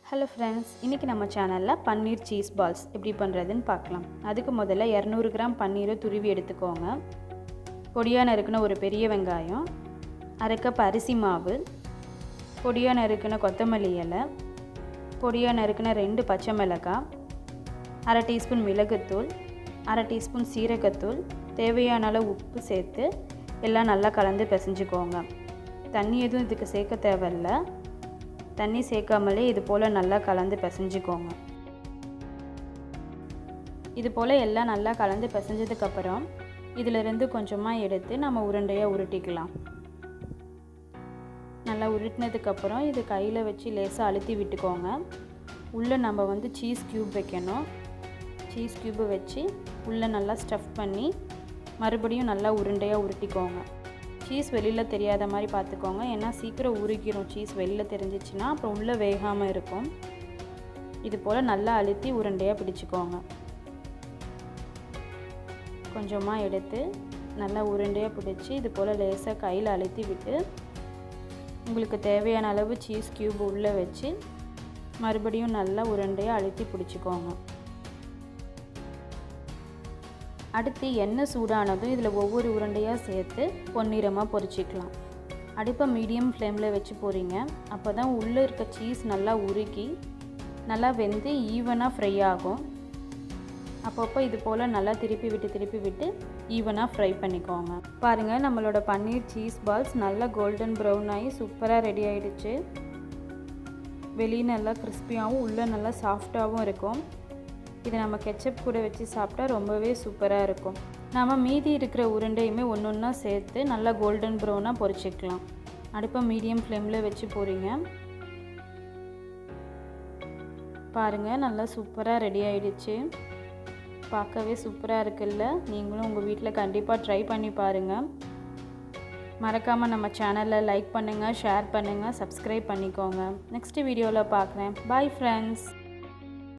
Hello friends, இன்னைக்கு நம்ம சேனல்ல பன்னீர் சீஸ் பால்ஸ் எப்படி பண்றதுன்னு பார்க்கலாம். அதுக்கு முதல்ல 200 கிராம் பன்னீரை துருவி எடுத்துக்கோங்க. பொடியா நறுக்குன ஒரு பெரிய வெங்காயம், 1/2 கப் அரிசி மாவு, பொடியா நறுக்குன கொத்தமல்லி இலை, பொடியா நறுக்குன 2 பச்சை மிளகாய், 1/2 டீஸ்பூன் மிளகுத்தூள், 1/2 டீஸ்பூன் சீரகத்தூள், தேவையான அளவு உப்பு சேர்த்து எல்லாம் நல்லா கலந்து பிசைஞ்சுக்கோங்க. தண்ணி எதுவும் இதுக்கு சேர்க்க தேவையில்லை. தண்ணி சேர்க்காமலே இது போல் நல்லா கலந்து பிசைஞ்சுக்கோங்க. இது போல் எல்லாம் நல்லா கலந்து பிசைஞ்சதுக்கப்புறம் இதிலிருந்து கொஞ்சமாக எடுத்து நம்ம உருண்டையாக உருட்டிக்கலாம். நல்லா உருட்டினதுக்கப்புறம் இது கையில் வச்சு லேசாக அழுத்தி விட்டுக்கோங்க. உள்ளே நம்ம சீஸ் க்யூப் வைக்கணும். சீஸ் க்யூப்பை வச்சு உள்ளே நல்லா ஸ்டஃப் பண்ணி மறுபடியும் நல்லா உருண்டையாக உருட்டிக்கோங்க. சீஸ் வெளியில் தெரியாத மாதிரி பார்த்துக்கோங்க, ஏன்னா சீக்கிரம் உருகிரும். சீஸ் வெளியில் தெரிஞ்சிச்சுன்னா அப்புறம் உள்ளே வேகாமல் இருக்கும். இது போல் நல்லா அழுத்தி உருண்டையாக பிடிச்சிக்கோங்க. கொஞ்சமாக எடுத்து நல்லா உருண்டையாக பிடிச்சி இது போல் லேசாக கையில் அழுத்தி விட்டு உங்களுக்கு தேவையான அளவு சீஸ் க்யூப் உள்ளே வச்சு மறுபடியும் நல்லா உருண்டையாக அழுத்தி பிடிச்சிக்கோங்க. அடுத்து எண்ணெய் சூடானதும் இதில் ஒவ்வொரு உருண்டையாக சேர்த்து பொன்னிறமாக பொரிச்சிக்கலாம். அடுப்பை மீடியம் ஃப்ளேமில் வச்சு போகிறீங்க. அப்போ தான் உள்ளே இருக்க சீஸ் நல்லா உருகி நல்லா வெந்து ஈவனாக ஃப்ரை ஆகும். அப்பப்போ இது போல் நல்லா திருப்பி விட்டு ஈவனாக ஃப்ரை பண்ணிக்கோங்க. பாருங்கள், நம்மளோட பன்னீர் சீஸ் பால்ஸ் நல்லா கோல்டன் ப்ரௌன் ஆகி சூப்பராக ரெடி ஆகிடுச்சு. வெளியே நல்லா கிறிஸ்பியாகவும் உள்ளே நல்லா சாஃப்டாகவும் இருக்கும். இதை நம்ம கெச்சப் கூட வச்சு சாப்பிட்டா ரொம்பவே சூப்பராக இருக்கும். நம்ம மீதி இருக்கிற உருண்டையுமே ஒன்று ஒன்றா சேர்த்து நல்லா கோல்டன் ப்ரௌனாக பொரிச்சிக்கலாம். அடுப்பை மீடியம் ஃப்ளேமில் வச்சு போகிறீங்க. பாருங்கள், நல்லா சூப்பராக ரெடி ஆகிடுச்சு. பார்க்கவே சூப்பராக இருக்குல்ல? நீங்களும் உங்கள் வீட்டில் கண்டிப்பாக ட்ரை பண்ணி பாருங்கள். மறக்காமல் நம்ம சேனலை லைக் பண்ணுங்கள், ஷேர் பண்ணுங்கள், சப்ஸ்கிரைப் பண்ணிக்கோங்க. நெக்ஸ்ட் வீடியோவில் பார்க்குறேன். Bye friends.